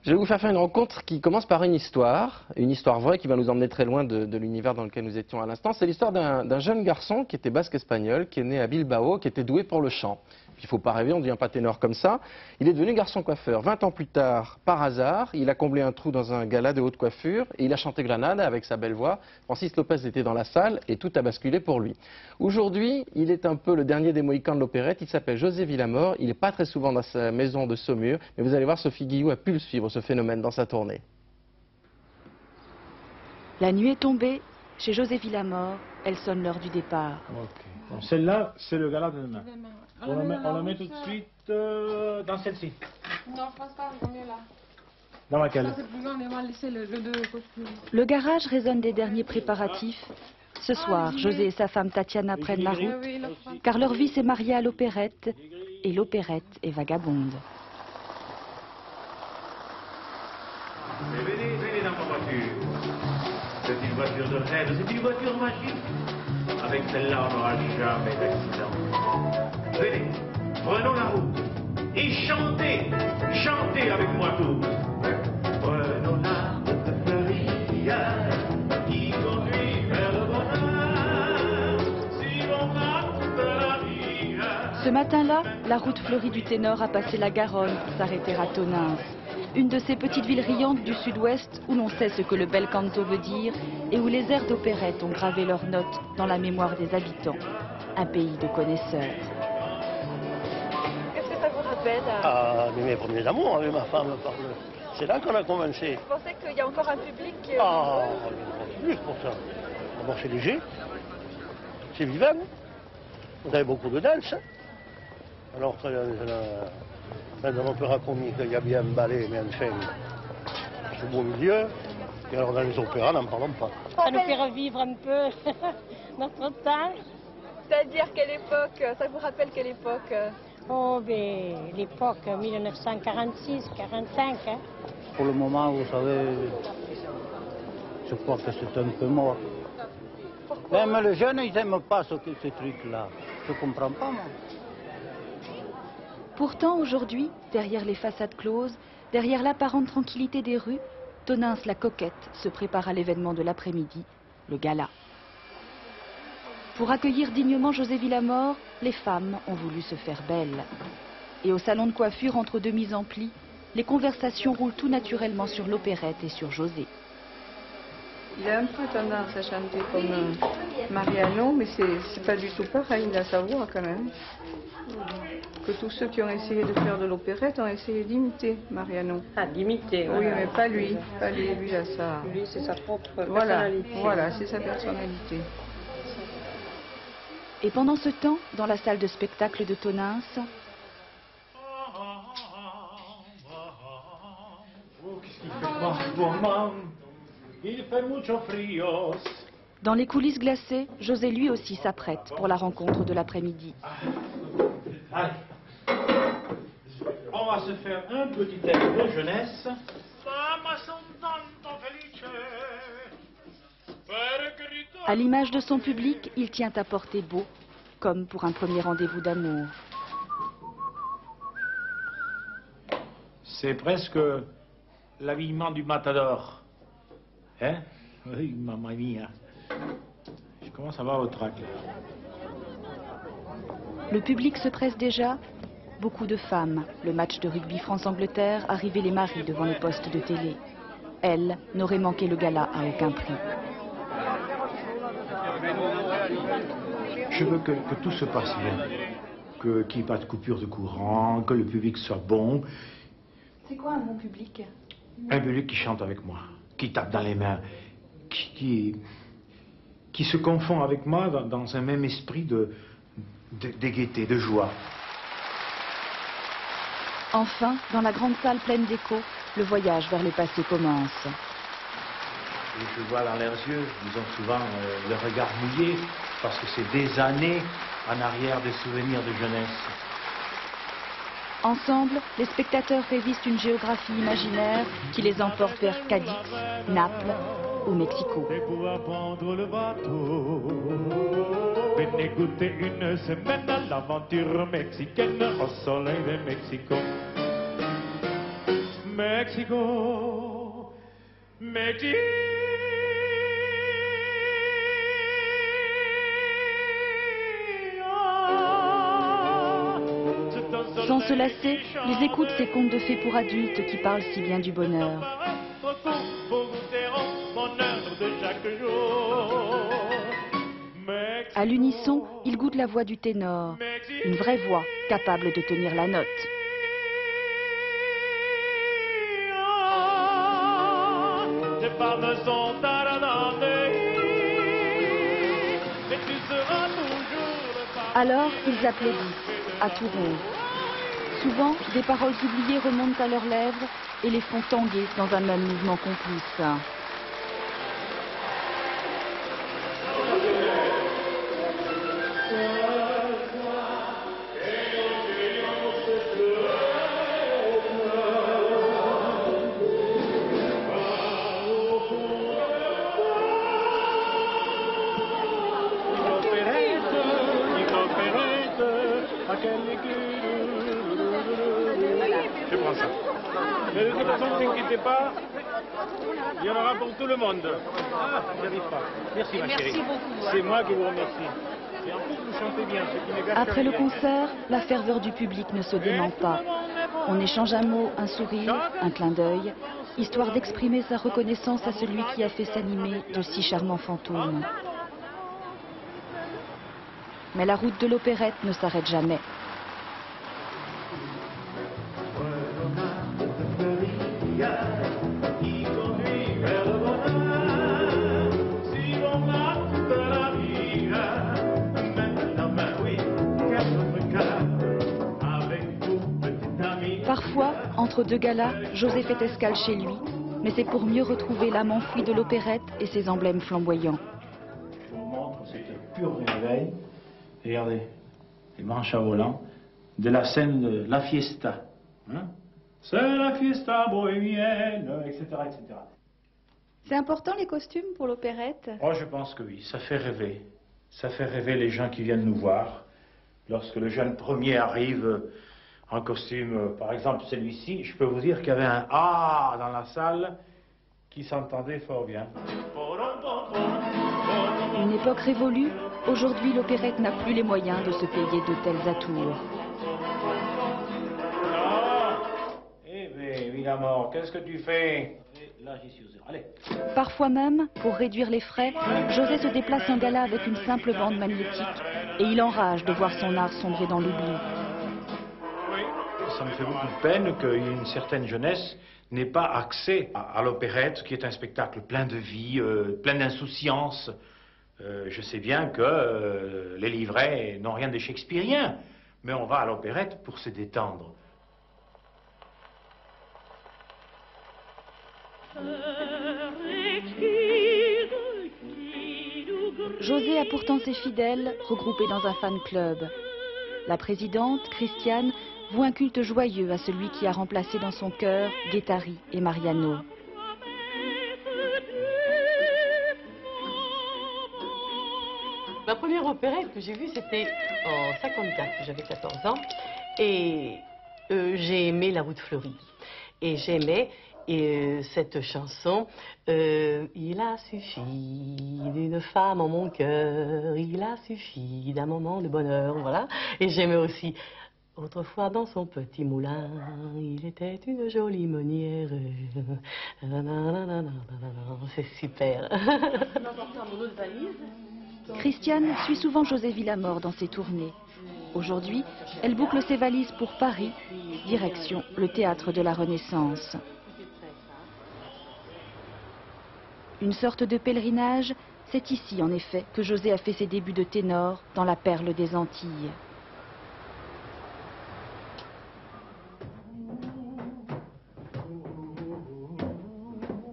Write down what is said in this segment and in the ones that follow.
Je vais vous faire une rencontre qui commence par une histoire vraie qui va nous emmener très loin de l'univers dans lequel nous étions à l'instant. C'est l'histoire d'un jeune garçon qui était basque-espagnol, qui est né à Bilbao, qui était doué pour le chant. Il ne faut pas rêver, on ne devient pas ténor comme ça. Il est devenu garçon coiffeur. 20 ans plus tard, par hasard, il a comblé un trou dans un gala de haute coiffure et il a chanté Granada avec sa belle voix. Francis Lopez était dans la salle et tout a basculé pour lui. Aujourd'hui, il est un peu le dernier des Mohicans de l'opérette. Il s'appelle José Villamor. Il n'est pas très souvent dans sa maison de Saumur, mais vous allez voir, Sophie Guillou a pu le suivre, ce phénomène, dans sa tournée. La nuit est tombée. Chez José Villamor, elle sonne l'heure du départ. Okay. Celle-là, c'est le gala de demain. On la met tout de suite dans celle-ci. Non, je pense pas, c'est mieux là. Dans laquelle? Ça, c'est plus loin, mais on va laisser le deux costumes. Le garage résonne des derniers préparatifs. Ce soir, José et sa femme Tatiana prennent la route, car leur vie s'est mariée à l'opérette, et l'opérette est vagabonde. Venez dans ma voiture. C'est une voiture de rêve, c'est une voiture magique. Avec celle-là, on n'aura jamais d'accident. Venez, prenons la route et chantez, chantez avec moi tous. Prenons la route fleurie qui conduit vers le bonheur. Suivons la route de la vie. Ce matin-là, la route fleurie du Ténor a passé la Garonne pour s'arrêter à Tonins, une de ces petites villes riantes du sud-ouest où l'on sait ce que le bel canto veut dire et où les airs d'opérette ont gravé leurs notes dans la mémoire des habitants. Un pays de connaisseurs. Qu'est-ce que ça vous rappelle? Ah, de mes premiers amours avec ma femme. C'est là qu'on a commencé. Vous pensez qu'il y a encore un public Ah, il y a plus pour ça. D'abord, c'est léger, c'est vivant. Vous avez beaucoup de danse. Alors, dans l'opéra comique, il y a bien un ballet, mais enfin, c'est beau milieu. Et alors, dans les opéras, n'en parlons pas. Ça nous fait revivre un peu notre temps. C'est-à-dire quelle époque? Ça vous rappelle quelle époque? Oh, ben, l'époque 1946-45. Hein. Pour le moment, vous savez, je crois que c'est un peu mort. Pourquoi? Même les jeunes, ils n'aiment pas ces trucs-là. Je ne comprends pas, moi. Pourtant, aujourd'hui, derrière les façades closes, derrière l'apparente tranquillité des rues, Tonins la coquette se prépare à l'événement de l'après-midi, le gala. Pour accueillir dignement José Villamor, les femmes ont voulu se faire belles. Et au salon de coiffure, entre deux mises en plis, les conversations roulent tout naturellement sur l'opérette et sur José. Il a un peu tendance à chanter comme Mariano, mais c'est pas du tout pareil, il a sa voix quand même. Que tous ceux qui ont essayé de faire de l'opérette ont essayé d'imiter Mariano. Ah, d'imiter, oui. Oui, mais pas lui. Pas lui, lui a ça. Lui, c'est sa propre personnalité. Voilà, c'est sa personnalité. Et pendant ce temps, dans la salle de spectacle de Tonins, Il fait mucho frío. Dans les coulisses glacées, José lui aussi s'apprête pour la rencontre de l'après-midi. Allez, on va se faire un petit air de jeunesse. À l'image de son public, il tient à porter beau, comme pour un premier rendez-vous d'amour. C'est presque l'habillement du matador. Hein? Oui, mamma mia. Je commence à avoir au trac, là. Le public se presse déjà. Beaucoup de femmes. Le match de rugby France-Angleterre, arrivaient les maris devant les postes de télé. Elle n'aurait manqué le gala à aucun prix. Je veux que tout se passe bien. Qu'il n'y ait pas de coupure de courant, que le public soit bon. C'est quoi un bon public? Un public qui chante avec moi, qui tape dans les mains, qui se confond avec moi dans un même esprit de gaieté, de joie. Enfin, dans la grande salle pleine d'écho, le voyage vers le passé commence. Et je vois dans leurs yeux, ils ont souvent le regard mouillé, parce que c'est des années en arrière des souvenirs de jeunesse. Ensemble, les spectateurs révisent une géographie imaginaire qui les emporte vers Cadix, Naples ou Mexico. Venez goûter une semaine à l'aventure mexicaine au soleil de Mexico. Mais Mexico, Mexico. Sans se lasser, ils écoutent ces contes de fées pour adultes qui parlent si bien du bonheur. À l'unisson, ils goûtent la voix du ténor, une vraie voix capable de tenir la note. Alors, ils applaudissent, à tout rond. Souvent, des paroles oubliées remontent à leurs lèvres et les font tanguer dans un même mouvement complice. Je prends ça. Mais de toute façon, ne vous inquiétez pas, il y en aura pour tout le monde. Ah, j'y arrive pas. Merci ma chérie. Merci beaucoup. C'est moi qui vous remercie. Et en plus, vous chantez bien, ce qui ne gâche Après le rien. concert, la ferveur du public ne se dément pas. On échange un mot, un sourire, un clin d'œil, histoire d'exprimer sa reconnaissance à celui qui a fait s'animer de si charmants fantômes. Mais la route de l'opérette ne s'arrête jamais. Parfois, entre deux galas, José fait escale chez lui, mais c'est pour mieux retrouver l'âme enfouie de l'opérette et ses emblèmes flamboyants. Je vous montre, c'est un pur réveil. Regardez, les manches à volant de la scène de La Fiesta. Hein? C'est la fiesta bohémienne, etc., etc. C'est important les costumes pour l'opérette? Oh, je pense que oui, ça fait rêver. Ça fait rêver les gens qui viennent nous voir. Lorsque le jeune premier arrive en costume, par exemple celui-ci, je peux vous dire qu'il y avait un « Ah » dans la salle qui s'entendait fort bien. Une époque révolue, aujourd'hui l'opérette n'a plus les moyens de se payer de tels atours. Eh bien, Villamor, qu'est-ce que tu fais? Là, j'y suis. Allez. Parfois même, pour réduire les frais, José se déplace en gala avec une simple bande magnétique et il enrage de voir son art sombrer dans l'oubli. Ça me fait beaucoup de peine qu'une certaine jeunesse n'ait pas accès à l'opérette, qui est un spectacle plein de vie, plein d'insouciance. Je sais bien que les livrets n'ont rien de shakespearien, mais on va à l'opérette pour se détendre. José a pourtant ses fidèles regroupés dans un fan club. La présidente, Christiane, voue un culte joyeux à celui qui a remplacé dans son cœur Guettari et Mariano. La première opérette que j'ai vue, c'était en 54, j'avais 14 ans, et j'ai aimé La Route fleurie. Et j'aimais cette chanson, il a suffi d'une femme en mon cœur, il a suffi d'un moment de bonheur, voilà. Et j'aimais aussi, autrefois dans son petit moulin, il était une jolie meunière. C'est super. Christiane suit souvent José Villamor dans ses tournées. Aujourd'hui, elle boucle ses valises pour Paris, direction le théâtre de la Renaissance. Une sorte de pèlerinage, c'est ici en effet que José a fait ses débuts de ténor dans la perle des Antilles.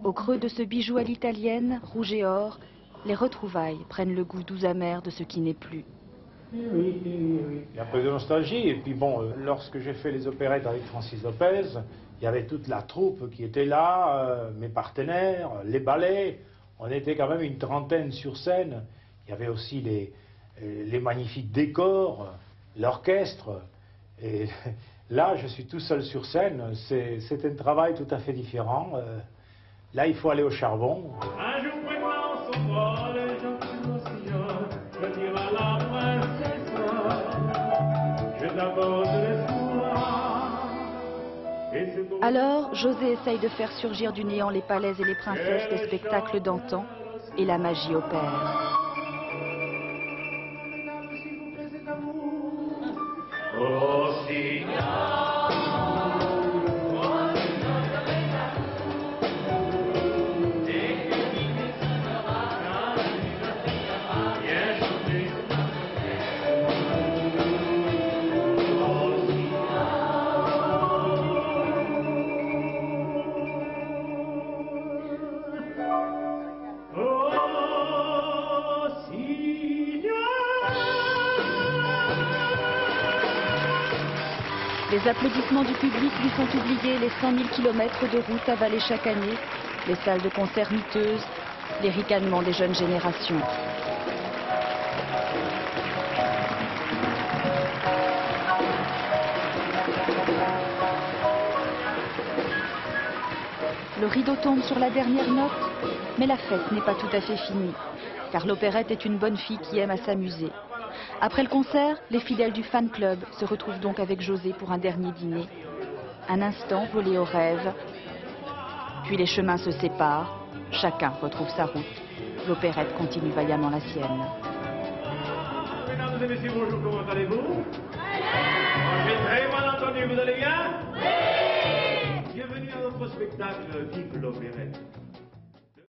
Au creux de ce bijou à l'italienne, rouge et or, les retrouvailles prennent le goût doux amer de ce qui n'est plus. Oui. Il y a un peu de nostalgie. Et puis bon, lorsque j'ai fait les opérettes avec Francis Lopez, il y avait toute la troupe qui était là, mes partenaires, les ballets. On était quand même une trentaine sur scène. Il y avait aussi les magnifiques décors, l'orchestre. Et Là, je suis tout seul sur scène. C'est un travail tout à fait différent. Là, il faut aller au charbon. Un jour prégnant son vol, je pris mon sillon, je tire à la princesse, je t'aborde l'espoir. Alors, José essaye de faire surgir du néant les palais et les princesses des spectacles d'antan, et la magie opère. Oh, si. Les applaudissements du public lui font oublier les 100 000 kilomètres de route avalés chaque année, les salles de concert miteuses, les ricanements des jeunes générations. Le rideau tombe sur la dernière note, mais la fête n'est pas tout à fait finie, car l'opérette est une bonne fille qui aime à s'amuser. Après le concert, les fidèles du fan club se retrouvent donc avec José pour un dernier dîner. Un instant volé au rêve, puis les chemins se séparent, chacun retrouve sa route. L'opérette continue vaillamment la sienne. Mesdames et messieurs, bonjour, comment allez-vous? J'ai très mal entendu, vous allez bien? Oui! Bienvenue à notre spectacle Vive l'opérette.